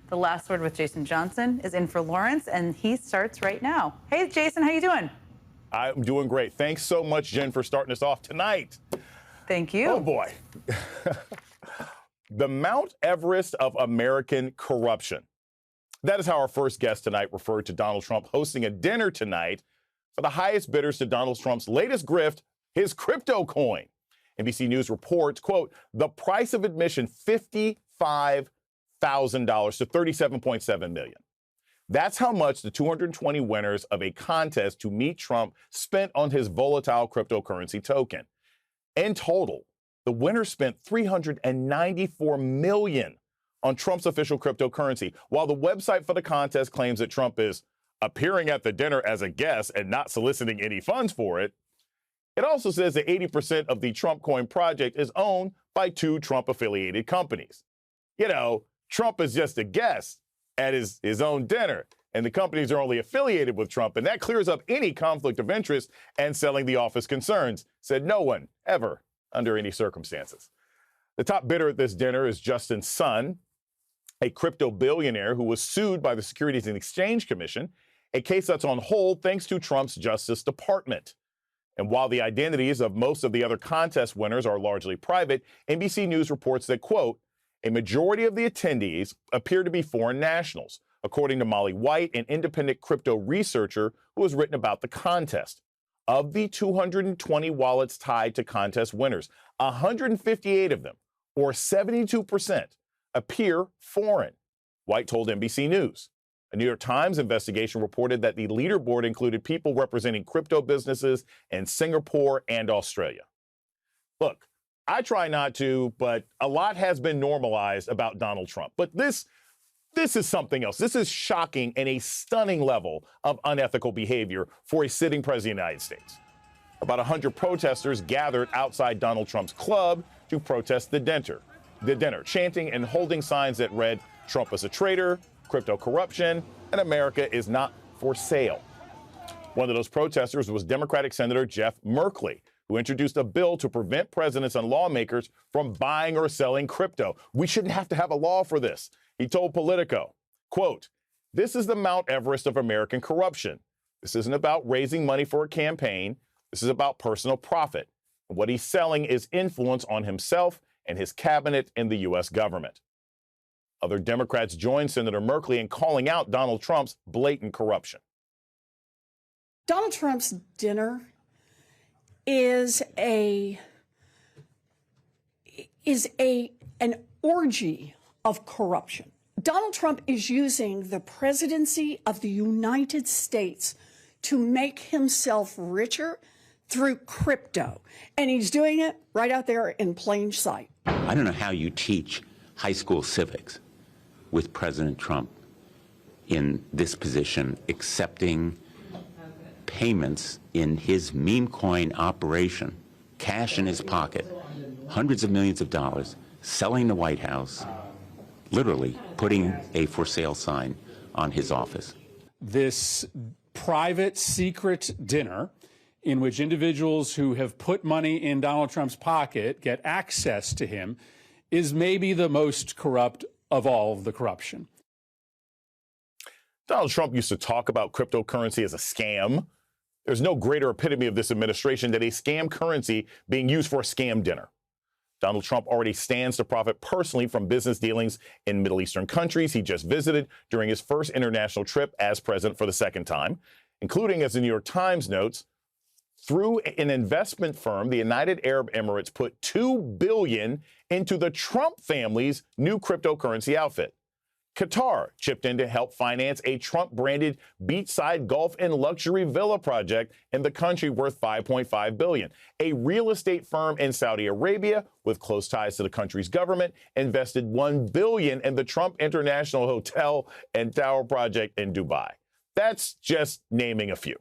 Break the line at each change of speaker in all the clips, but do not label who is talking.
The Last Word with Jason Johnson is in for Lawrence, and he starts right now. Hey, Jason, how you doing?
I'm doing great. Thanks so much, Jen, for starting us off tonight.
Thank you.
Oh, boy. The Mount Everest of American corruption. That is how our first guest tonight referred to Donald Trump hosting a dinner tonight for the highest bidders to Donald Trump's latest grift, his crypto coin. NBC News reports, quote, the price of admission, $55,000 to $37.7 million. That's how much the 220 winners of a contest to meet Trump spent on his volatile cryptocurrency token. In total, the winners spent $394 million on Trump's official cryptocurrency, while the website for the contest claims that Trump is appearing at the dinner as a guest and not soliciting any funds for it. It also says that 80% of the Trump Coin project is owned by two Trump-affiliated companies. You know, Trump is just a guest at his own dinner, and the companies are only affiliated with Trump, and that clears up any conflict of interest and selling the office concerns, said no one, ever, under any circumstances. The top bidder at this dinner is Justin Sun, a crypto billionaire who was sued by the Securities and Exchange Commission, a case that's on hold thanks to Trump's Justice Department. And while the identities of most of the other contest winners are largely private, NBC News reports that, quote, a majority of the attendees appear to be foreign nationals, according to Molly White, an independent crypto researcher who has written about the contest. Of the 220 wallets tied to contest winners, 158 of them, or 72%, appear foreign, White told NBC News. A New York Times investigation reported that the leaderboard included people representing crypto businesses in Singapore and Australia. Look, I try not to, but a lot has been normalized about Donald Trump. But this is something else. This is shocking and a stunning level of unethical behavior for a sitting president of the United States. About 100 protesters gathered outside Donald Trump's club to protest the dinner, chanting and holding signs that read, Trump is a traitor, crypto corruption, and America is not for sale. One of those protesters was Democratic Senator Jeff Merkley, who introduced a bill to prevent presidents and lawmakers from buying or selling crypto. We shouldn't have to have a law for this. He told Politico, quote, this is the Mount Everest of American corruption. This isn't about raising money for a campaign. This is about personal profit. And what he's selling is influence on himself and his cabinet in the U.S. government. Other Democrats joined Senator Merkley in calling out Donald Trump's blatant corruption.
Donald Trump's dinner is an orgy of corruption. Donald Trump is using the presidency of the United States to make himself richer through crypto. And he's doing it right out there in plain sight.
I don't know how you teach high school civics with President Trump in this position, accepting payments in his meme coin operation, cash in his pocket, hundreds of millions of dollars, selling the White House, literally putting a for sale sign on his office.
This private, secret dinner in which individuals who have put money in Donald Trump's pocket get access to him is maybe the most corrupt of all of the corruption.
Donald Trump used to talk about cryptocurrency as a scam. There's no greater epitome of this administration than a scam currency being used for a scam dinner. Donald Trump already stands to profit personally from business dealings in Middle Eastern countries he just visited during his first international trip as president for the second time, including, as the New York Times notes, through an investment firm, the United Arab Emirates put $2 billion into the Trump family's new cryptocurrency outfit. Qatar chipped in to help finance a Trump-branded beachside golf and luxury villa project in the country worth $5.5 billion. A real estate firm in Saudi Arabia with close ties to the country's government invested $1 billion in the Trump International Hotel and Tower project in Dubai. That's just naming a few.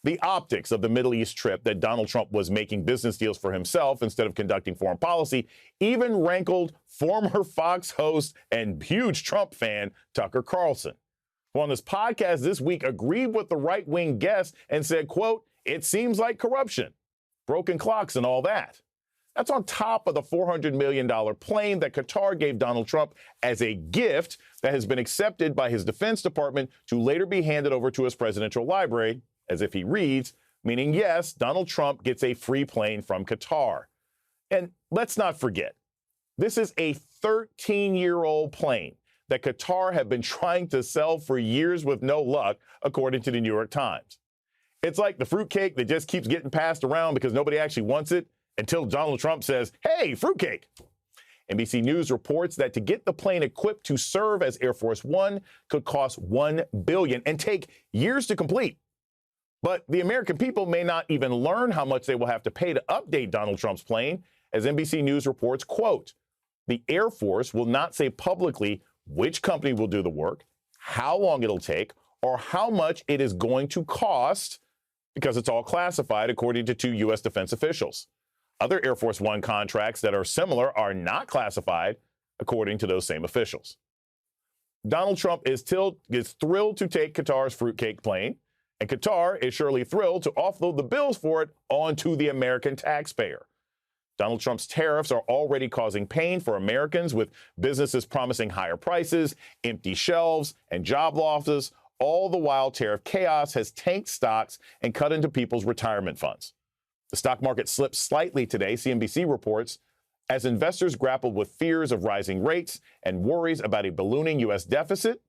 The optics of the Middle East trip that Donald Trump was making business deals for himself instead of conducting foreign policy even rankled former Fox host and huge Trump fan Tucker Carlson, who on this podcast this week agreed with the right-wing guest and said, quote, it seems like corruption, broken clocks and all that. That's on top of the $400 million plane that Qatar gave Donald Trump as a gift that has been accepted by his Defense Department to later be handed over to his presidential library, as if he reads, meaning, yes, Donald Trump gets a free plane from Qatar. And let's not forget, this is a 13-year-old plane that Qatar have been trying to sell for years with no luck, according to the New York Times. It's like the fruitcake that just keeps getting passed around because nobody actually wants it until Donald Trump says, hey, fruitcake. NBC News reports that to get the plane equipped to serve as Air Force One could cost $1 billion and take years to complete. But the American people may not even learn how much they will have to pay to update Donald Trump's plane, as NBC News reports, quote, the Air Force will not say publicly which company will do the work, how long it'll take, or how much it is going to cost, because it's all classified, according to two U.S. defense officials. Other Air Force One contracts that are similar are not classified, according to those same officials. Donald Trump is thrilled to take Qatar's fruitcake plane, and Qatar is surely thrilled to offload the bills for it onto the American taxpayer. Donald Trump's tariffs are already causing pain for Americans, with businesses promising higher prices, empty shelves, and job losses. All the while, tariff chaos has tanked stocks and cut into people's retirement funds. The stock market slipped slightly today, CNBC reports, as investors grappled with fears of rising rates and worries about a ballooning U.S. deficit.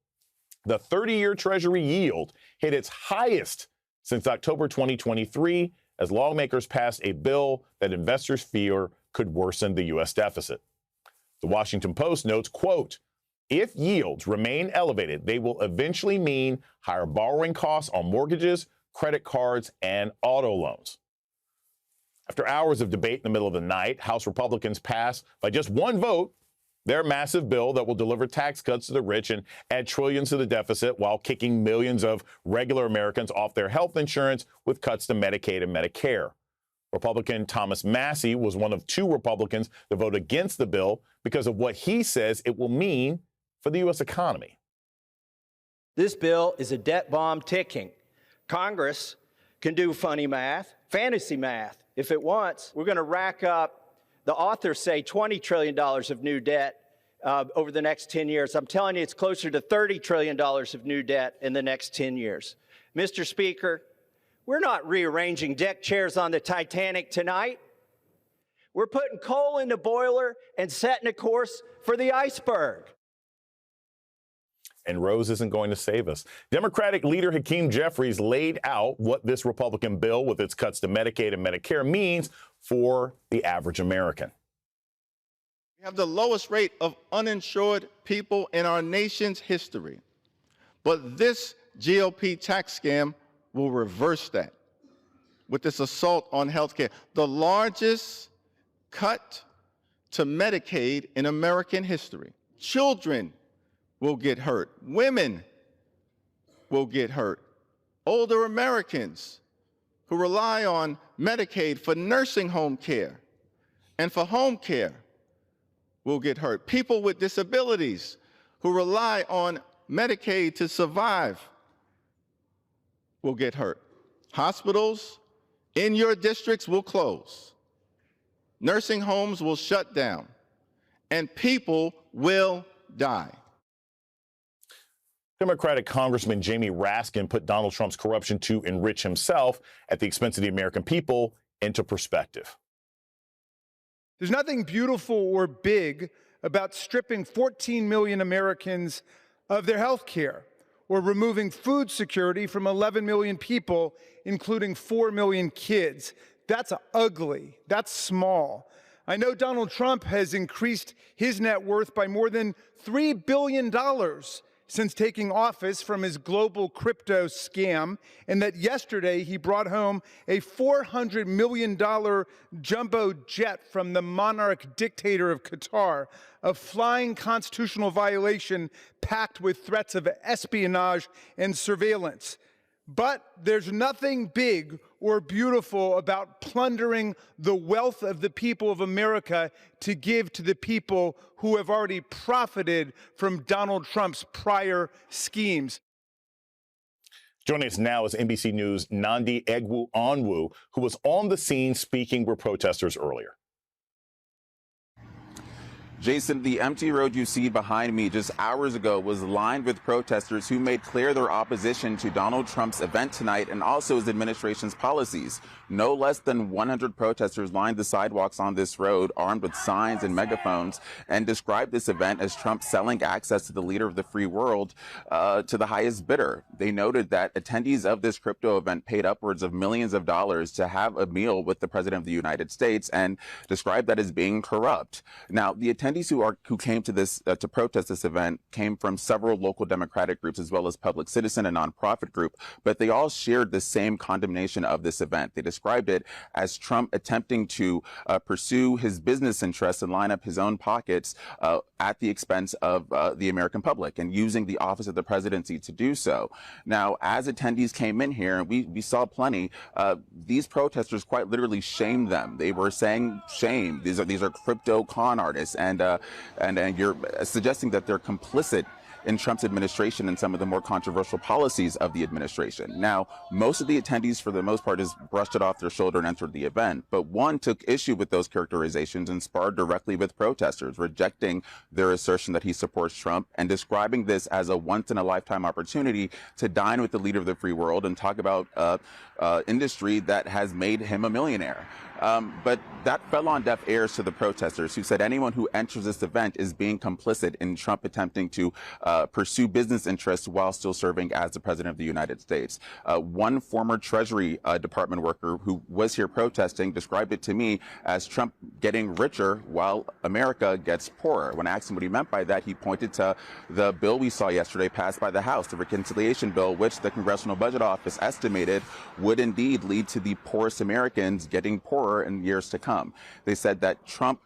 The 30-year Treasury yield hit its highest since October 2023 as lawmakers passed a bill that investors fear could worsen the U.S. deficit. The Washington Post notes, quote, if yields remain elevated, they will eventually mean higher borrowing costs on mortgages, credit cards, and auto loans. After hours of debate in the middle of the night, House Republicans passed by just one vote their massive bill that will deliver tax cuts to the rich and add trillions to the deficit while kicking millions of regular Americans off their health insurance with cuts to Medicaid and Medicare. Republican Thomas Massie was one of two Republicans to vote against the bill because of what he says it will mean for the U.S. economy.
This bill is a debt bomb ticking. Congress can do funny math, fantasy math, if it wants. We're going to rack up, the authors say, $20 trillion of new debt over the next 10 years. I'm telling you, it's closer to $30 trillion of new debt in the next 10 years. Mr. Speaker, we're not rearranging deck chairs on the Titanic tonight. We're putting coal in the boiler and setting a course for the iceberg.
And Rose isn't going to save us. Democratic leader Hakeem Jeffries laid out what this Republican bill with its cuts to Medicaid and Medicare means for the average American.
We have the lowest rate of uninsured people in our nation's history. But this GOP tax scam will reverse that with this assault on health care. The largest cut to Medicaid in American history. Children will get hurt. Women will get hurt. Older Americans who rely on Medicaid for nursing home care and for home care will get hurt. People with disabilities who rely on Medicaid to survive will get hurt. Hospitals in your districts will close. Nursing homes will shut down, and people will die.
Democratic Congressman Jamie Raskin put Donald Trump's corruption to enrich himself at the expense of the American people into perspective.
There's nothing beautiful or big about stripping 14 million Americans of their health care or removing food security from 11 million people, including 4 million kids. That's ugly. That's small. I know Donald Trump has increased his net worth by more than $3 billion since taking office from his global crypto scam, and that yesterday he brought home a $400 million jumbo jet from the monarch dictator of Qatar, a flying constitutional violation packed with threats of espionage and surveillance. But there's nothing big or beautiful about plundering the wealth of the people of America to give to the people who have already profited from Donald Trump's prior schemes.
Joining us now is NBC News' Nnamdi Egwu-Onwu, who was on the scene speaking with protesters earlier.
Jason, the empty road you see behind me just hours ago was lined with protesters who made clear their opposition to Donald Trump's event tonight and also his administration's policies. No less than 100 protesters lined the sidewalks on this road, armed with signs and megaphones, and described this event as Trump selling access to the leader of the free world to the highest bidder. They noted that attendees of this crypto event paid upwards of millions of dollars to have a meal with the president of the United States and described that as being corrupt. Now, the attendees who came to this to protest this event came from several local Democratic groups as well as Public Citizen and nonprofit group, but they all shared the same condemnation of this event. They described it as Trump attempting to pursue his business interests and line up his own pockets at the expense of the American public and using the office of the presidency to do so. Now, as attendees came in here, and we saw plenty, these protesters quite literally shamed them. They were saying, shame, these are crypto con artists, and you're suggesting that they're complicit in Trump's administration and some of the more controversial policies of the administration. Now, most of the attendees, for the most part, just brushed it off their shoulder and entered the event. But one took issue with those characterizations and sparred directly with protesters, rejecting their assertion that he supports Trump and describing this as a once-in-a-lifetime opportunity to dine with the leader of the free world and talk about industry that has made him a millionaire. But that fell on deaf ears to the protesters, who said anyone who enters this event is being complicit in Trump attempting to pursue business interests while still serving as the president of the United States. One former Treasury Department worker who was here protesting described it to me as Trump getting richer while America gets poorer. When I asked him what he meant by that, he pointed to the bill we saw yesterday passed by the House, the reconciliation bill, which the Congressional Budget Office estimated would indeed lead to the poorest Americans getting poorer in years to come. They said that Trump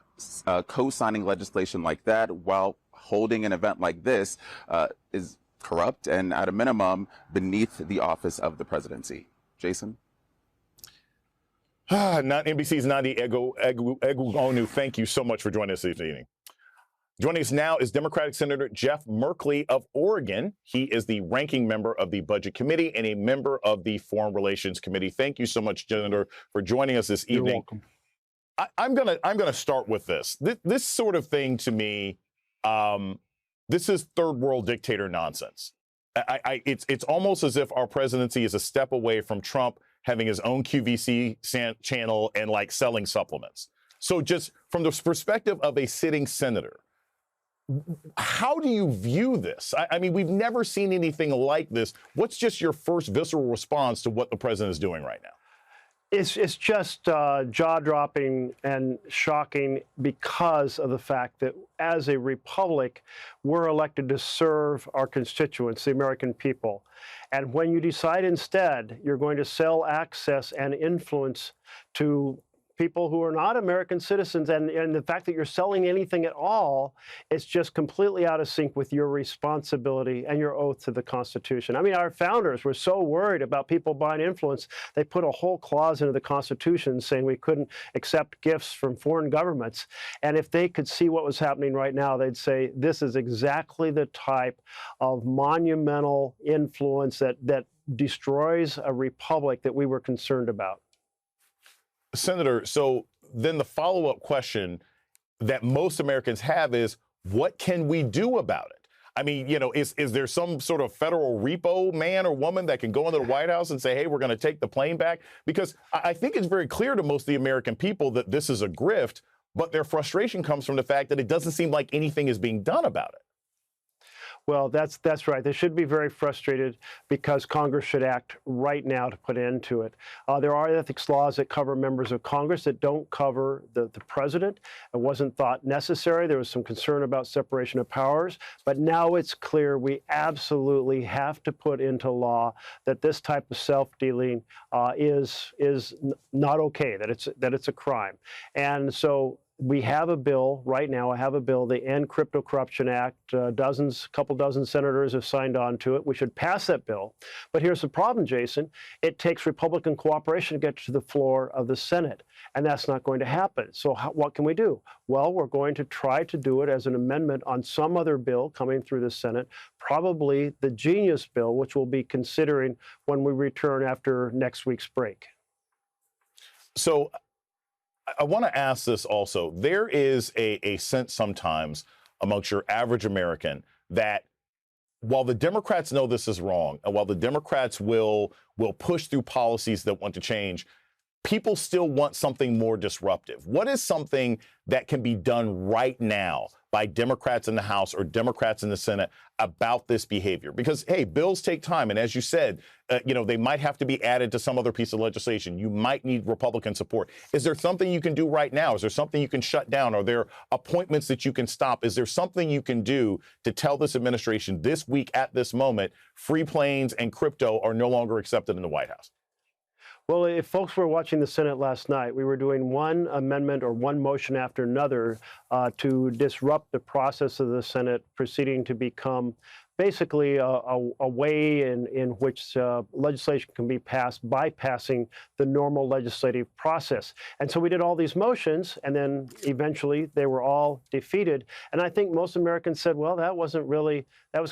co-signing legislation like that while holding an event like this is corrupt and, at a minimum, beneath the office of the presidency. Jason?
NBC's Nnamdi Egwuonu, thank you so much for joining us this evening. Joining us now is Democratic Senator Jeff Merkley of Oregon. He is the ranking member of the Budget Committee and a member of the Foreign Relations Committee. Thank you so much, Senator, for joining us this evening.
You're welcome.
I'm gonna start with this. This sort of thing to me, this is third world dictator nonsense. It's almost as if our presidency is a step away from Trump having his own QVC channel and like selling supplements. So just from the perspective of a sitting senator, how do you view this? I mean, we've never seen anything like this. What's just your first visceral response to what the president is doing right now?
It's just jaw-dropping and shocking because of the fact that as a republic, we're elected to serve our constituents, the American people. And when you decide instead you're going to sell access and influence to people who are not American citizens, and the fact that you're selling anything at all, it's just completely out of sync with your responsibility and your oath to the Constitution. I mean, our founders were so worried about people buying influence, they put a whole clause into the Constitution saying we couldn't accept gifts from foreign governments. And if they could see what was happening right now, they'd say this is exactly the type of monumental influence that destroys a republic that we were concerned about.
Senator, so then the follow-up question that most Americans have is, what can we do about it? I mean, you know, is there some sort of federal repo man or woman that can go into the White House and say, hey, we're going to take the plane back? Because I think it's very clear to most of the American people that this is a grift, but their frustration comes from the fact that it doesn't seem like anything is being done about it.
Well, that's right. They should be very frustrated because Congress should act right now to put an end to it. There are ethics laws that cover members of Congress that don't cover the president. It wasn't thought necessary. There was some concern about separation of powers, but now it's clear we absolutely have to put into law that this type of self-dealing is not okay, that it's a crime. And so we have a bill right now. I have a bill, the End Crypto Corruption Act. Couple dozen senators have signed on to it. We should pass that bill. But here's the problem, Jason. It takes Republican cooperation to get to the floor of the Senate, and that's not going to happen. So what can we do? Well, we're going to try to do it as an amendment on some other bill coming through the Senate, probably the Genius bill, which we'll be considering when we return after next week's break.
So I want to ask this also. There is a sense sometimes amongst your average American that while the Democrats know this is wrong, and while the Democrats will push through policies that want to change, people still want something more disruptive. What is something that can be done right now by Democrats in the House or Democrats in the Senate about this behavior? Because, hey, bills take time. And as you said, they might have to be added to some other piece of legislation. You might need Republican support. Is there something you can do right now? Is there something you can shut down? Are there appointments that you can stop? Is there something you can do to tell this administration this week at this moment, free planes and crypto are no longer accepted in the White House?
Well, if folks were watching the Senate last night, we were doing one amendment or one motion after another to disrupt the process of the Senate proceeding to become basically a way in which legislation can be passed bypassing the normal legislative process. And so we did all these motions, and then eventually they were all defeated. And I think most Americans said, well, that was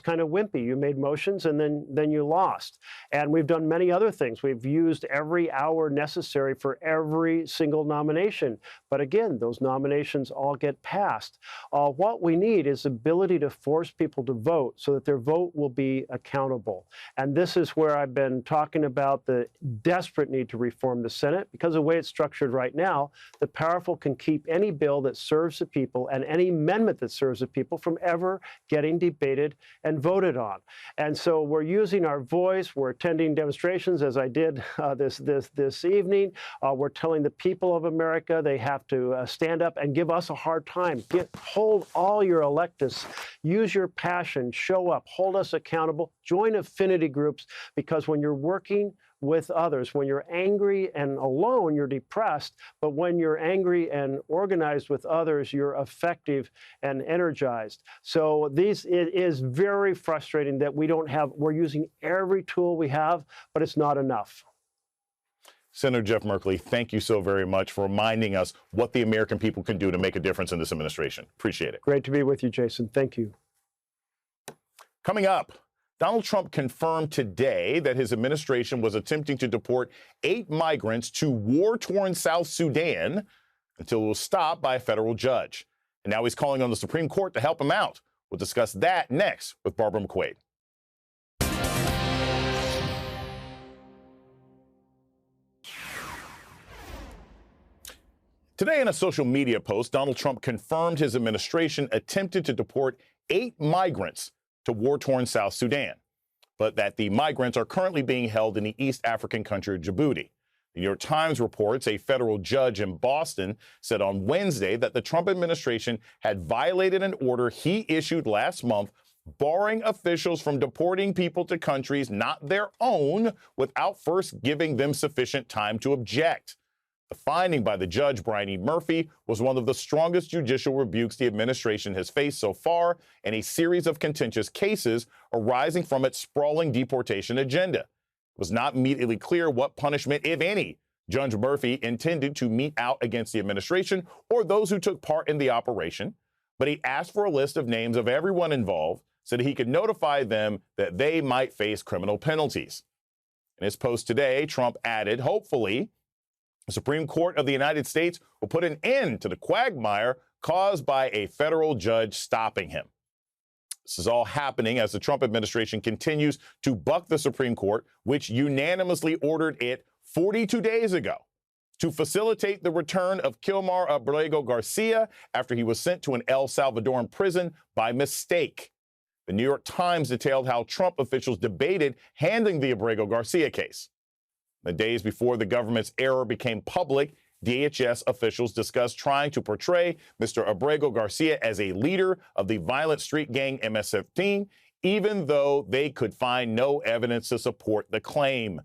kind of wimpy. You made motions and then you lost. And we've done many other things. We've used every hour necessary for every single nomination. But again, those nominations all get passed. What we need is the ability to force people to vote so that their vote will be accountable. And this is where I've been talking about the desperate need to reform the Senate, because the way it's structured right now, the powerful can keep any bill that serves the people and any amendment that serves the people from ever getting debated and voted on. And so we're using our voice. We're attending demonstrations, as I did this evening. We're telling the people of America they have to stand up and give us a hard time. Hold all your electeds. Use your passion. Show up. Hold us accountable. Join affinity groups, because when you're working with others, when you're angry and alone, you're depressed. But when you're angry and organized with others, you're effective and energized. So it is very frustrating that we're using every tool we have, but it's not enough.
Senator Jeff Merkley, thank you so very much for reminding us what the American people can do to make a difference in this administration. Appreciate it.
Great to be with you, Jason. Thank you.
Coming up, Donald Trump confirmed today that his administration was attempting to deport 8 migrants to war-torn South Sudan until it was stopped by a federal judge. And now he's calling on the Supreme Court to help him out. We'll discuss that next with Barbara McQuaid. Today, in a social media post, Donald Trump confirmed his administration attempted to deport 8 migrants to war-torn South Sudan, but that the migrants are currently being held in the East African country of Djibouti. The New York Times reports a federal judge in Boston said on Wednesday that the Trump administration had violated an order he issued last month barring officials from deporting people to countries not their own without first giving them sufficient time to object. The finding by the judge, Brian E. Murphy, was one of the strongest judicial rebukes the administration has faced so far in a series of contentious cases arising from its sprawling deportation agenda. It was not immediately clear what punishment, if any, Judge Murphy intended to mete out against the administration or those who took part in the operation, but he asked for a list of names of everyone involved so that he could notify them that they might face criminal penalties. In his post today, Trump added, hopefully, the Supreme Court of the United States will put an end to the quagmire caused by a federal judge stopping him. This is all happening as the Trump administration continues to buck the Supreme Court, which unanimously ordered it 42 days ago to facilitate the return of Kilmar Abrego Garcia after he was sent to an El Salvadoran prison by mistake. The New York Times detailed how Trump officials debated handling the Abrego Garcia case. The days before the government's error became public, DHS officials discussed trying to portray Mr. Abrego Garcia as a leader of the violent street gang MS-15, even though they could find no evidence to support the claim.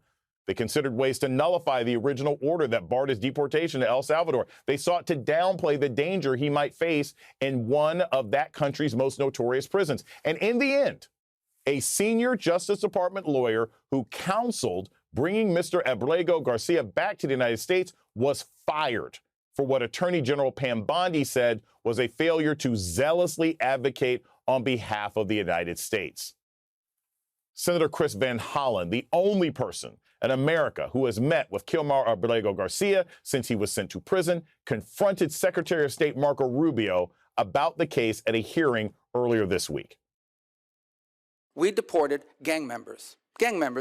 They considered ways to nullify the original order that barred his deportation to El Salvador. They sought to downplay the danger he might face in one of that country's most notorious prisons. And in the end, a senior Justice Department lawyer who counseled bringing Mr. Abrego Garcia back to the United States was fired for what Attorney General Pam Bondi said was a failure to zealously advocate on behalf of the United States. Senator Chris Van Hollen, the only person in America who has met with Kilmar Abrego Garcia since he was sent to prison, confronted Secretary of State Marco Rubio about the case at a hearing earlier this week.
We deported gang members,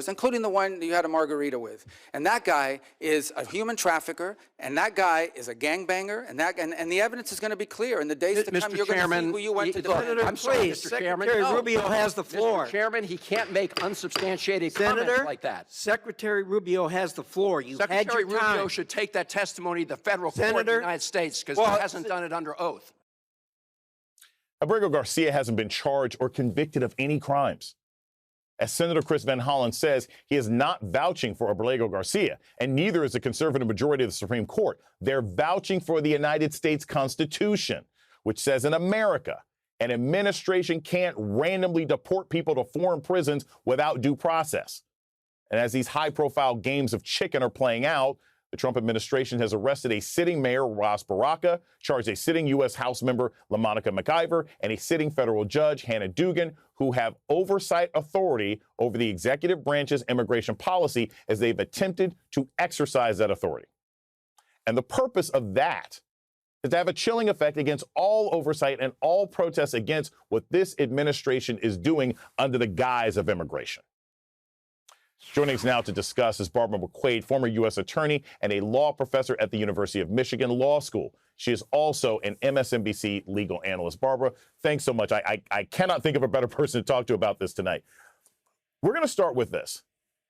including the one you had a margarita with. And that guy is a human trafficker, and that guy is a gangbanger, and the evidence is going to be clear. In the days to come, you're going to see who you went to defend.
I'm sorry, Mr. Chairman. Secretary Rubio has the floor.
Mr. Chairman, he can't make unsubstantiated comments like that.
Secretary Rubio has the floor. You had
Secretary
your time.
Rubio should take that testimony to the federal court of the United States because he hasn't done it under oath.
Abrego Garcia hasn't been charged or convicted of any crimes. As Senator Chris Van Hollen says, he is not vouching for Abrego Garcia, and neither is the conservative majority of the Supreme Court. They're vouching for the United States Constitution, which says in America, an administration can't randomly deport people to foreign prisons without due process. And as these high-profile games of chicken are playing out, the Trump administration has arrested a sitting mayor, Ras Baraka, charged a sitting U.S. House member, LaMonica McIver, and a sitting federal judge, Hannah Dugan, who have oversight authority over the executive branch's immigration policy as they've attempted to exercise that authority. And the purpose of that is to have a chilling effect against all oversight and all protests against what this administration is doing under the guise of immigration. Joining us now to discuss is Barbara McQuade, former U.S. attorney and a law professor at the University of Michigan Law School. She is also an MSNBC legal analyst. Barbara, thanks so much. I cannot think of a better person to talk to about this tonight. We're going to start with this.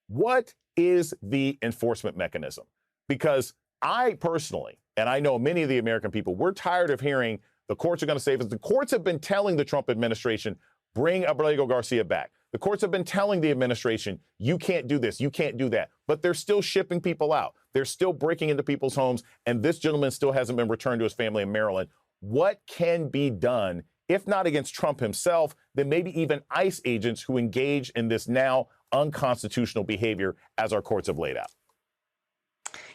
What is the enforcement mechanism? Because I personally, and I know many of the American people, we're tired of hearing the courts are going to save us. The courts have been telling the Trump administration, bring Abrego Garcia back. The courts have been telling the administration, you can't do this, you can't do that. But they're still shipping people out. They're still breaking into people's homes. And this gentleman still hasn't been returned to his family in Maryland. What can be done, if not against Trump himself, then maybe even ICE agents who engage in this now unconstitutional behavior as our courts have laid out?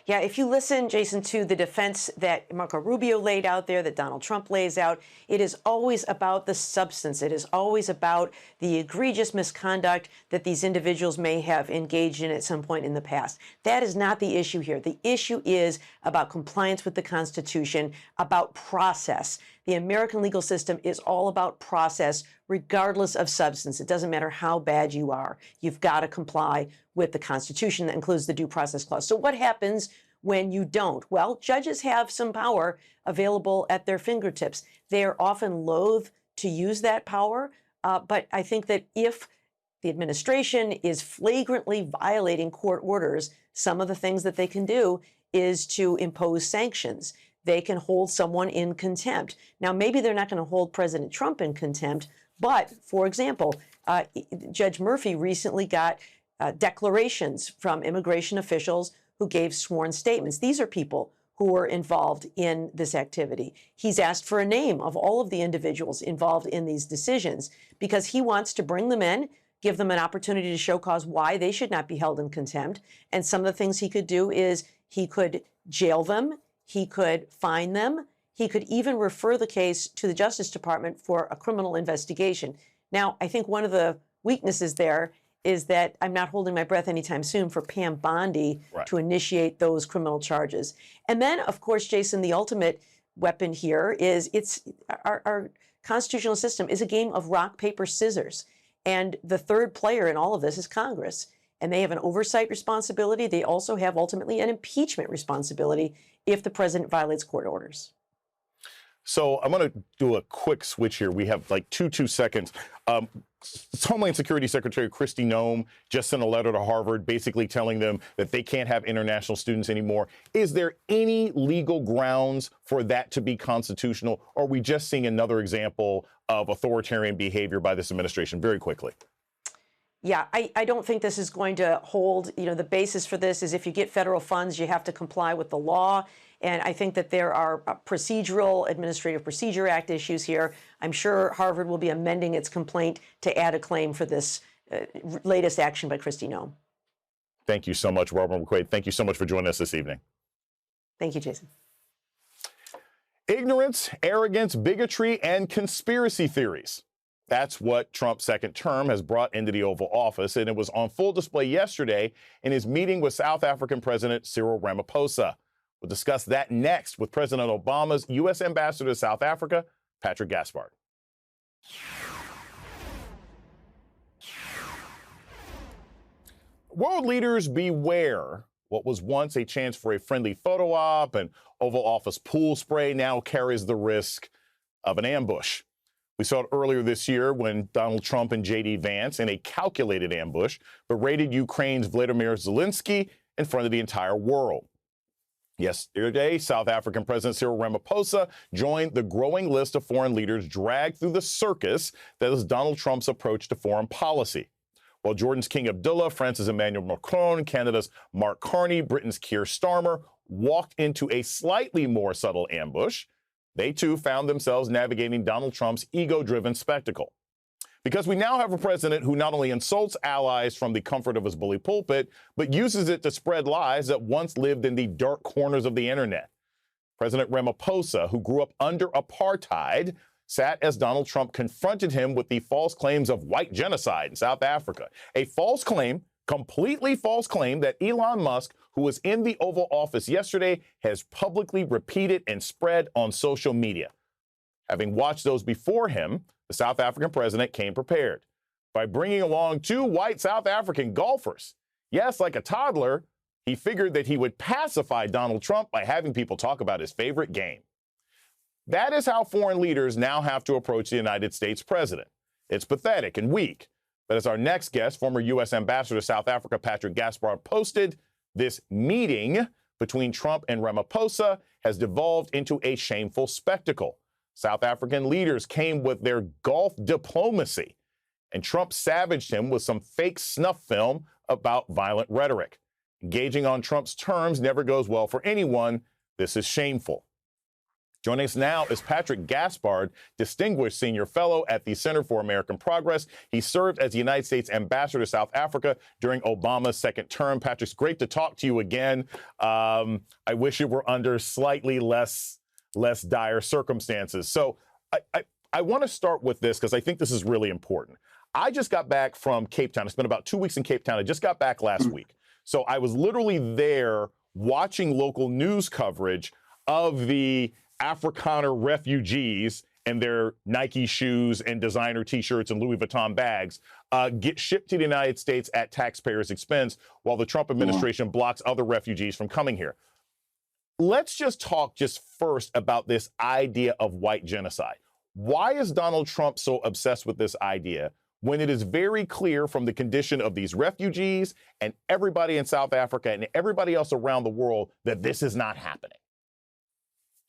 Yeah, if you listen, Jason, to the defense that Marco Rubio laid out there, that Donald Trump lays out, it is always about the substance. It is always about the egregious misconduct that these individuals may have engaged in at some point in the past. That is not the issue here. The issue is about compliance with the Constitution, about process. The American legal system is all about process, regardless of substance. It doesn't matter how bad you are. You've got to comply with the Constitution. That includes the Due Process Clause. So what happens when you don't? Well, judges have some power available at their fingertips. They are often loath to use that power. But I think that if the administration is flagrantly violating court orders, some of the things that they can do is to impose sanctions. They can hold someone in contempt. Now, maybe they're not going to hold President Trump in contempt, but, for example, Judge Murphy recently got declarations from immigration officials who gave sworn statements. These are people who were involved in this activity. He's asked for a name of all of the individuals involved in these decisions because he wants to bring them in, give them an opportunity to show cause why they should not be held in contempt. And some of the things he could do is he could jail them, he could fine them, he could even refer the case to the Justice Department for a criminal investigation. Now, I think one of the weaknesses there is that I'm not holding my breath anytime soon for Pam Bondi to initiate those criminal charges. And then, of course, Jason, the ultimate weapon here is our constitutional system is a game of rock, paper, scissors. And the third player in all of this is Congress. And they have an oversight responsibility. They also have ultimately an impeachment responsibility if the president violates court orders.
So I'm going to do a quick switch here. We have like two seconds. Homeland Security Secretary Kristi Noem just sent a letter to Harvard basically telling them that they can't have international students anymore. Is there any legal grounds for that to be constitutional? Or are we just seeing another example of authoritarian behavior by this administration? Very quickly.
Yeah, I don't think this is going to hold. You know, the basis for this is if you get federal funds, you have to comply with the law. And I think that there are procedural, Administrative Procedure Act issues here. I'm sure Harvard will be amending its complaint to add a claim for this latest action by Kristi Noem.
Thank you so much, Barbara McQuade. Thank you so much for joining us this evening.
Thank you, Jason.
Ignorance, arrogance, bigotry, and conspiracy theories. That's what Trump's second term has brought into the Oval Office, and it was on full display yesterday in his meeting with South African President Cyril Ramaphosa. We'll discuss that next with President Obama's U.S. Ambassador to South Africa, Patrick Gaspard. World leaders beware. What was once a chance for a friendly photo op and Oval Office pool spray now carries the risk of an ambush. We saw it earlier this year when Donald Trump and J.D. Vance, in a calculated ambush, berated Ukraine's Vladimir Zelensky in front of the entire world. Yesterday, South African President Cyril Ramaphosa joined the growing list of foreign leaders dragged through the circus that is Donald Trump's approach to foreign policy. While Jordan's King Abdullah, France's Emmanuel Macron, Canada's Mark Carney, Britain's Keir Starmer walked into a slightly more subtle ambush, they too found themselves navigating Donald Trump's ego-driven spectacle. Because we now have a president who not only insults allies from the comfort of his bully pulpit, but uses it to spread lies that once lived in the dark corners of the internet. President Ramaphosa, who grew up under apartheid, sat as Donald Trump confronted him with the false claims of white genocide in South Africa. A false claim, completely false claim, that Elon Musk, who was in the Oval Office yesterday, has publicly repeated and spread on social media. Having watched those before him, the South African president came prepared by bringing along two white South African golfers. Yes, like a toddler, he figured that he would pacify Donald Trump by having people talk about his favorite game. That is how foreign leaders now have to approach the United States president. It's pathetic and weak. But as our next guest, former U.S. Ambassador to South Africa Patrick Gaspard, posted, this meeting between Trump and Ramaphosa has devolved into a shameful spectacle. South African leaders came with their golf diplomacy, and Trump savaged him with some fake snuff film about violent rhetoric. Engaging on Trump's terms never goes well for anyone. This is shameful. Joining us now is Patrick Gaspard, Distinguished Senior Fellow at the Center for American Progress. He served as the United States Ambassador to South Africa during Obama's second term. Patrick, it's great to talk to you again. I wish it were under slightly less dire circumstances. So I want to start with this because I think this is really important. I just got back from Cape Town. I spent about 2 weeks in Cape Town. I just got back last week. So I was literally there watching local news coverage of the Afrikaner refugees and their Nike shoes and designer T-shirts and Louis Vuitton bags get shipped to the United States at taxpayers' expense while the Trump administration blocks other refugees from coming here. Let's just talk first about this idea of white genocide. Why is Donald Trump so obsessed with this idea when it is very clear from the condition of these refugees and everybody in South Africa and everybody else around the world that this is not happening?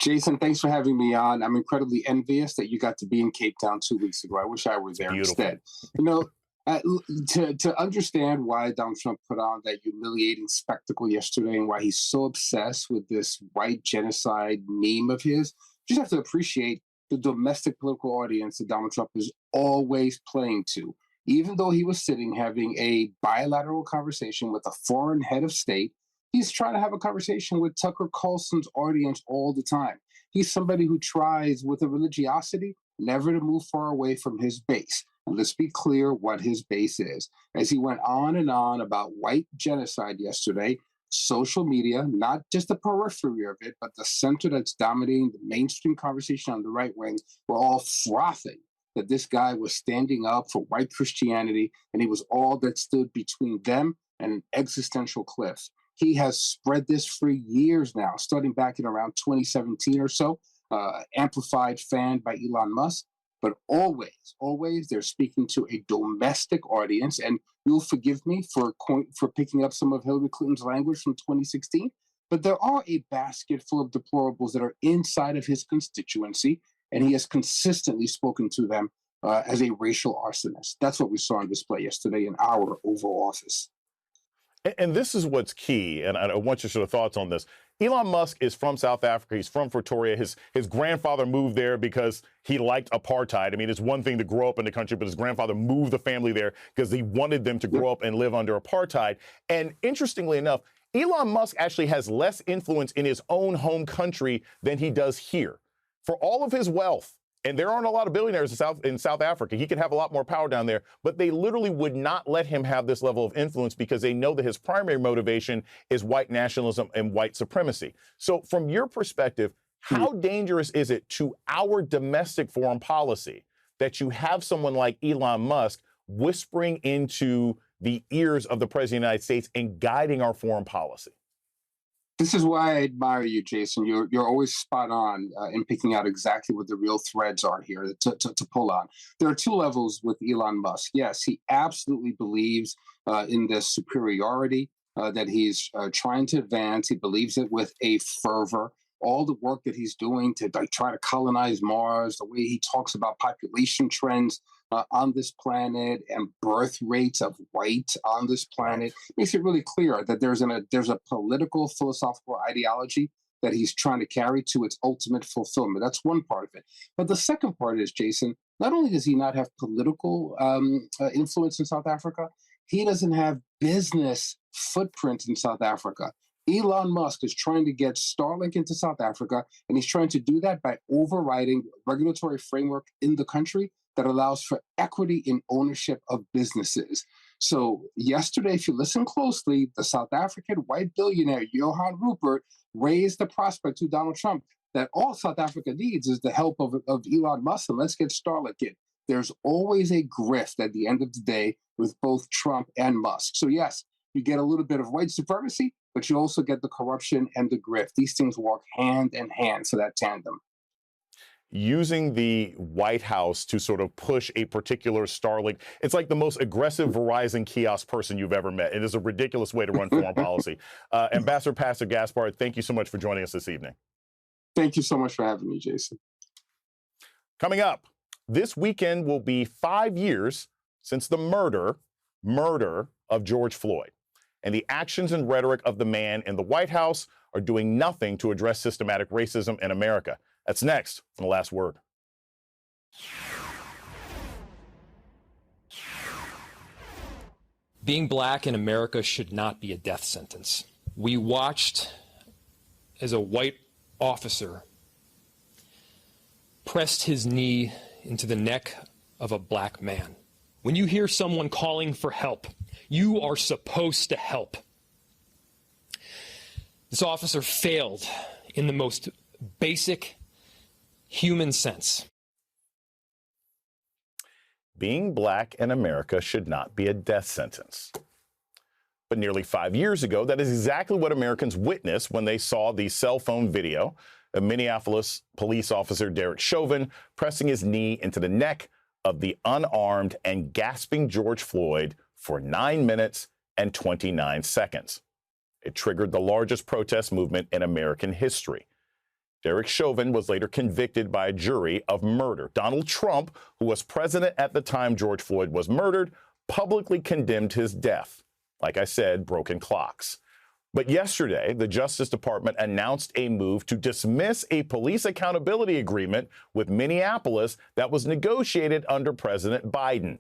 Jason, thanks for having me on. I'm incredibly envious that you got to be in Cape Town 2 weeks ago. I wish I were there instead. You know, to understand why Donald Trump put on that humiliating spectacle yesterday and why he's so obsessed with this white genocide meme of his, you just have to appreciate the domestic political audience that Donald Trump is always playing to. Even though he was sitting having a bilateral conversation with a foreign head of state, he's trying to have a conversation with Tucker Carlson's audience all the time. He's somebody who tries with a religiosity never to move far away from his base. And let's be clear what his base is. As he went on and on about white genocide yesterday, social media, not just the periphery of it, but the center that's dominating the mainstream conversation on the right wing, were all frothing that this guy was standing up for white Christianity, and he was all that stood between them and an existential cliff. He has spread this for years now, starting back in around 2017 or so, amplified, fanned by Elon Musk. But always, they're speaking to a domestic audience. And you'll forgive me for picking up some of Hillary Clinton's language from 2016. But there are a basket full of deplorables that are inside of his constituency, and he has consistently spoken to them as a racial arsonist. That's what we saw on display yesterday in our Oval Office.
And this is what's key, and I want your sort of thoughts on this. Elon Musk is from South Africa. He's from Pretoria. His grandfather moved there because he liked apartheid. I mean, it's one thing to grow up in the country, but his grandfather moved the family there because he wanted them to grow up and live under apartheid. And interestingly enough, Elon Musk actually has less influence in his own home country than he does here. For all of his wealth And there aren't a lot of billionaires in South Africa. He could have a lot more power down there, but they literally would not let him have this level of influence because they know that his primary motivation is white nationalism and white supremacy. So from your perspective, how dangerous is it to our domestic foreign policy that you have someone like Elon Musk whispering into the ears of the President of the United States and guiding our foreign policy?
This is why I admire you, Jason. You're always spot on in picking out exactly what the real threads are here to pull on. There are two levels with Elon Musk. Yes, he absolutely believes in this superiority that he's trying to advance. He believes it with a fervor. All the work that he's doing to try to colonize Mars, the way he talks about population trends on this planet and birth rates of white on this planet makes it really clear that there's a political, philosophical ideology that he's trying to carry to its ultimate fulfillment. That's one part of it. But the second part is, Jason, not only does he not have political influence in South Africa, he doesn't have business footprint in South Africa. Elon Musk is trying to get Starlink into South Africa, and he's trying to do that by overriding regulatory framework in the country that allows for equity in ownership of businesses. So yesterday, if you listen closely, the South African white billionaire Johan Rupert raised the prospect to Donald Trump that all South Africa needs is the help of Elon Musk, and let's get Starlink in. There's always a grift at the end of the day with both Trump and Musk. So yes, you get a little bit of white supremacy, but you also get the corruption and the grift. These things walk hand in hand, so that tandem.
Using the White House to sort of push a particular Starlink, it's like the most aggressive Verizon kiosk person you've ever met. It is a ridiculous way to run foreign policy. Ambassador Pastor Gaspard, thank you so much for joining us this evening.
Thank you so much for having me, Jason.
Coming up, this weekend will be 5 years since the murder of George Floyd. And the actions and rhetoric of the man in the White House are doing nothing to address systematic racism in America. That's next on The Last Word.
Being black in America should not be a death sentence. We watched as a white officer pressed his knee into the neck of a black man. When you hear someone calling for help, you are supposed to help. This officer failed in the most basic human sense.
Being black in America should not be a death sentence. But nearly 5 years ago, that is exactly what Americans witnessed when they saw the cell phone video of Minneapolis police officer Derek Chauvin pressing his knee into the neck of the unarmed and gasping George Floyd for 9 minutes and 29 seconds. It triggered the largest protest movement in American history. Derek Chauvin was later convicted by a jury of murder. Donald Trump, who was president at the time George Floyd was murdered, publicly condemned his death. Like I said, broken clocks. But yesterday, the Justice Department announced a move to dismiss a police accountability agreement with Minneapolis that was negotiated under President Biden.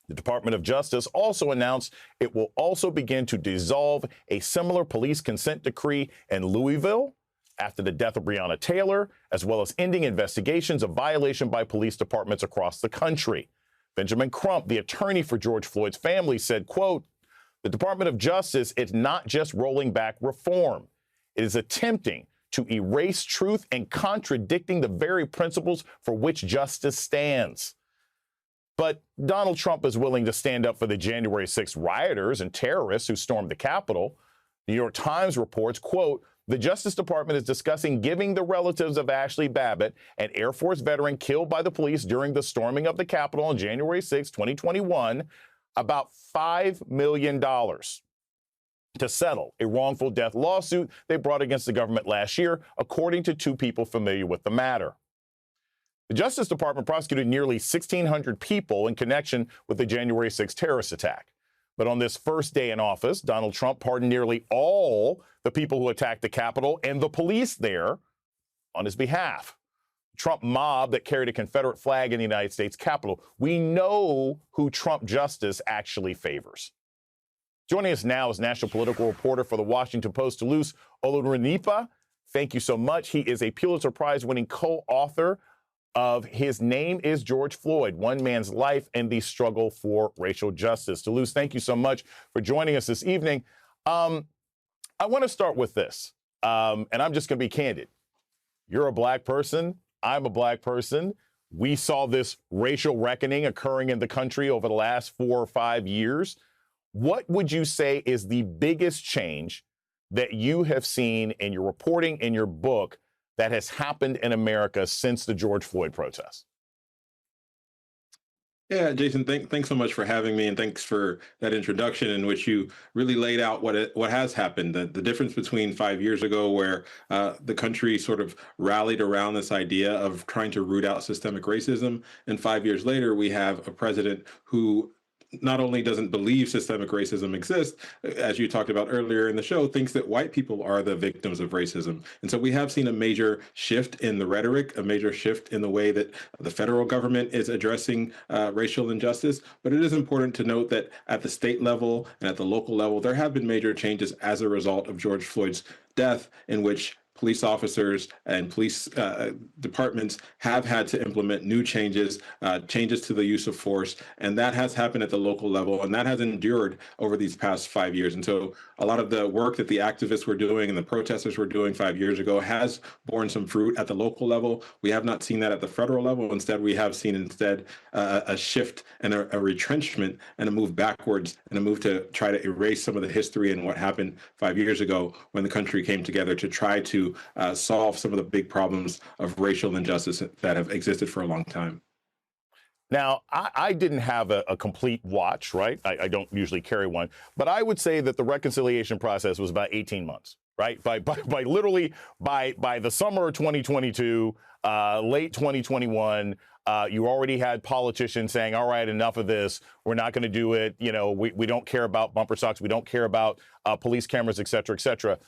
The Department of Justice also announced it will also begin to dissolve a similar police consent decree in Louisville after the death of Breonna Taylor, as well as ending investigations of violation by police departments across the country. Benjamin Crump, the attorney for George Floyd's family, said, quote, "The Department of Justice is not just rolling back reform. It is attempting to erase truth and contradicting the very principles for which justice stands." But Donald Trump is willing to stand up for the January 6th rioters and terrorists who stormed the Capitol. New York Times reports, quote, "The Justice Department is discussing giving the relatives of Ashley Babbitt, an Air Force veteran killed by the police during the storming of the Capitol on January 6, 2021, about $5 million to settle a wrongful death lawsuit they brought against the government last year, according to two people familiar with the matter. The Justice Department prosecuted nearly 1,600 people in connection with the January 6 terrorist attack. But on this first day in office, Donald Trump pardoned nearly all the people who attacked the Capitol and the police there on his behalf. The Trump mob that carried a Confederate flag in the United States Capitol. We know who Trump justice actually favors. Joining us now is national political reporter for the Washington Post, Toulouse Olorunnipa. Thank you so much. He is a Pulitzer Prize-winning co-author of His Name is George Floyd, One Man's Life and the Struggle for Racial Justice. Toulouse, thank you so much for joining us this evening. I want to start with this, and I'm just going to be candid. You're a black person. I'm a black person. We saw this racial reckoning occurring in the country over the last 4 or 5 years. What would you say is the biggest change that you have seen in your reporting, in your book, that has happened in America since the George Floyd protests?
Yeah, Jason, thanks so much for having me, and thanks for that introduction in which you really laid out what has happened. The difference between 5 years ago, where the country sort of rallied around this idea of trying to root out systemic racism, and 5 years later, we have a president who not only doesn't believe systemic racism exists, as you talked about earlier in the show, thinks that white people are the victims of racism. And so we have seen a major shift in the rhetoric, a major shift in the way that the federal government is addressing racial injustice. But it is important to note that at the state level and at the local level, there have been major changes as a result of George Floyd's death, in which police officers and police departments have had to implement new changes to the use of force. And that has happened at the local level, and that has endured over these past 5 years. And so a lot of the work that the activists were doing and the protesters were doing 5 years ago has borne some fruit at the local level. We have not seen that at the federal level. Instead, we have seen a shift and a retrenchment and a move backwards and a move to try to erase some of the history and what happened 5 years ago when the country came together to try to solve some of the big problems of racial injustice that have existed for a long time.
Now, I didn't have a complete watch, right? I don't usually carry one, but I would say that the reconciliation process was about 18 months, right? By the summer of 2022, late 2021, you already had politicians saying, all right, enough of this. We're not going to do it. You know, we don't care about bumper stocks. We don't care about police cameras, et cetera, et cetera.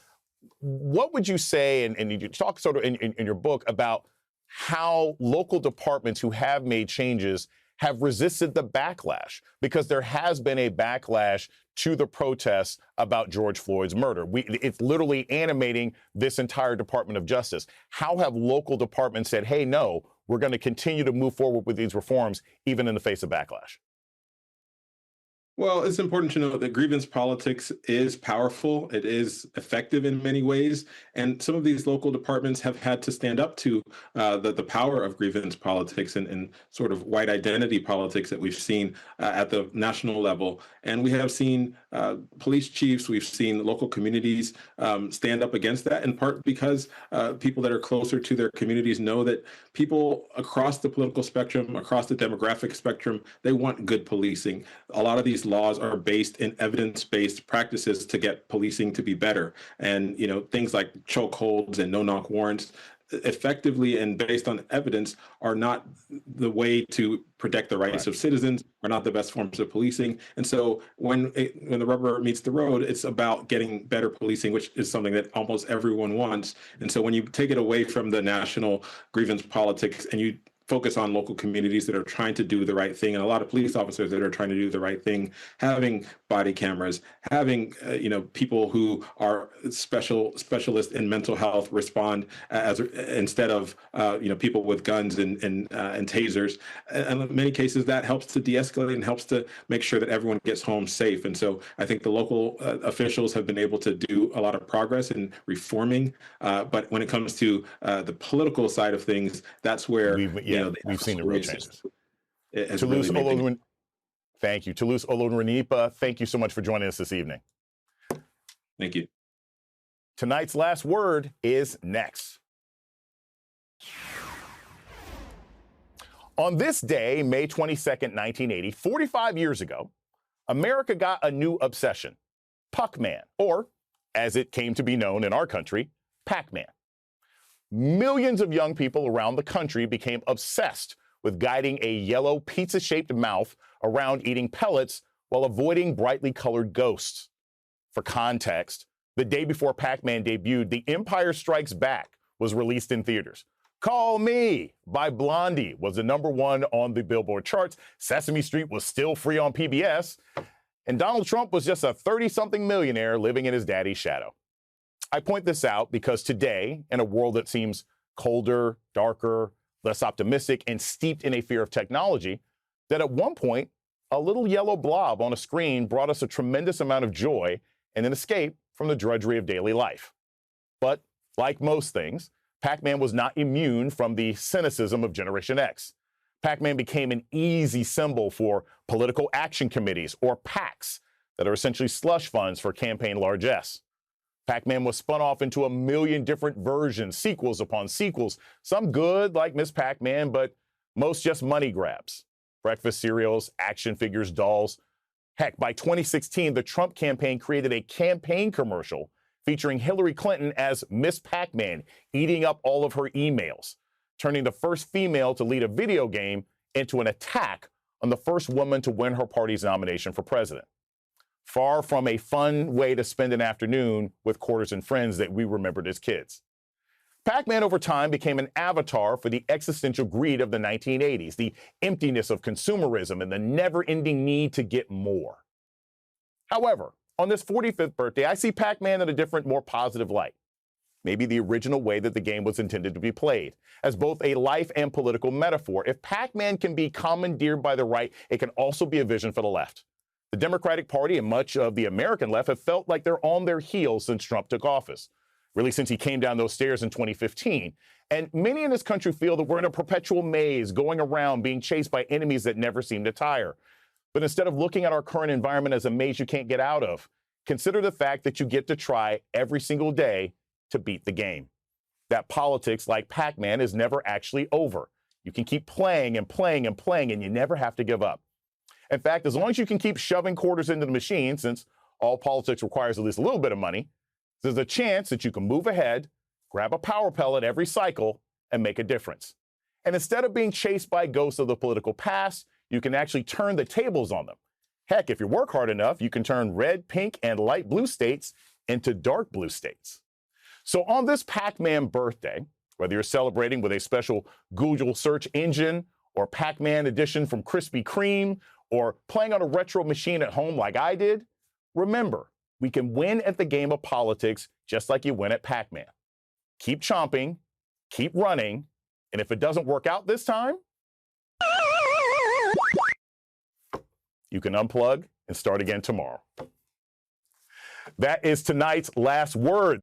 What would you say, and you talk sort of in your book about how local departments who have made changes have resisted the backlash? Because there has been a backlash to the protests about George Floyd's murder. It's literally animating this entire Department of Justice. How have local departments said, hey, no, we're going to continue to move forward with these reforms, even in the face of backlash?
Well, it's important to note that grievance politics is powerful. It is effective in many ways. And some of these local departments have had to stand up to the power of grievance politics and sort of white identity politics that we've seen at the national level. And we have seen police chiefs, we've seen local communities stand up against that, in part because people that are closer to their communities know that people across the political spectrum, across the demographic spectrum, they want good policing. A lot of these laws are based in evidence-based practices to get policing to be better. And, you know, things like chokeholds and no-knock warrants, effectively and based on evidence, are not the way to protect the rights of citizens, are not the best forms of policing. And so when the rubber meets the road, it's about getting better policing, which is something that almost everyone wants. And so when you take it away from the national grievance politics and you focus on local communities that are trying to do the right thing, and a lot of police officers that are trying to do the right thing, having body cameras, having people who are specialists in mental health respond as instead of people with guns and tasers. And in many cases, that helps to de-escalate and helps to make sure that everyone gets home safe. And so I think the local officials have been able to do a lot of progress in reforming. But when it comes to the political side of things, that's where
we've seen the real changes.
Toulouse
Olorunnipa, thank you. Toulouse Olorunnipa, thank you so much for joining us this evening.
Thank you.
Tonight's last word is next. On this day, May 22nd, 1980, 45 years ago, America got a new obsession, Puckman, or as it came to be known in our country, Pac-Man. Millions of young people around the country became obsessed with guiding a yellow pizza-shaped mouth around eating pellets while avoiding brightly colored ghosts. For context, the day before Pac-Man debuted, The Empire Strikes Back was released in theaters. Call Me by Blondie was the #1 on the Billboard charts. Sesame Street was still free on PBS. And Donald Trump was just a 30-something millionaire living in his daddy's shadow. I point this out because today, in a world that seems colder, darker, less optimistic, and steeped in a fear of technology that at one point, a little yellow blob on a screen brought us a tremendous amount of joy and an escape from the drudgery of daily life. But like most things, Pac-Man was not immune from the cynicism of Generation X. Pac-Man became an easy symbol for political action committees, or PACs, that are essentially slush funds for campaign largesse. Pac-Man was spun off into a million different versions, sequels upon sequels, some good like Miss Pac-Man, but most just money grabs. Breakfast cereals, action figures, dolls. Heck, by 2016, the Trump campaign created a campaign commercial featuring Hillary Clinton as Miss Pac-Man, eating up all of her emails, turning the first female to lead a video game into an attack on the first woman to win her party's nomination for president. Far from a fun way to spend an afternoon with quarters and friends that we remembered as kids. Pac-Man over time became an avatar for the existential greed of the 1980s, the emptiness of consumerism and the never-ending need to get more. However, on this 45th birthday, I see Pac-Man in a different, more positive light. Maybe the original way that the game was intended to be played, as both a life and political metaphor. If Pac-Man can be commandeered by the right, it can also be a vision for the left. The Democratic Party and much of the American left have felt like they're on their heels since Trump took office, really since he came down those stairs in 2015. And many in this country feel that we're in a perpetual maze, going around being chased by enemies that never seem to tire. But instead of looking at our current environment as a maze you can't get out of, consider the fact that you get to try every single day to beat the game. That politics, like Pac-Man, is never actually over. You can keep playing and playing and playing, and you never have to give up. In fact, as long as you can keep shoving quarters into the machine, since all politics requires at least a little bit of money, there's a chance that you can move ahead, grab a power pellet every cycle, and make a difference. And instead of being chased by ghosts of the political past, you can actually turn the tables on them. Heck, if you work hard enough, you can turn red, pink, and light blue states into dark blue states. So on this Pac-Man birthday, whether you're celebrating with a special Google search engine or Pac-Man edition from Krispy Kreme, or playing on a retro machine at home like I did, remember, we can win at the game of politics just like you win at Pac-Man. Keep chomping, keep running, and if it doesn't work out this time, you can unplug and start again tomorrow. That is tonight's last word.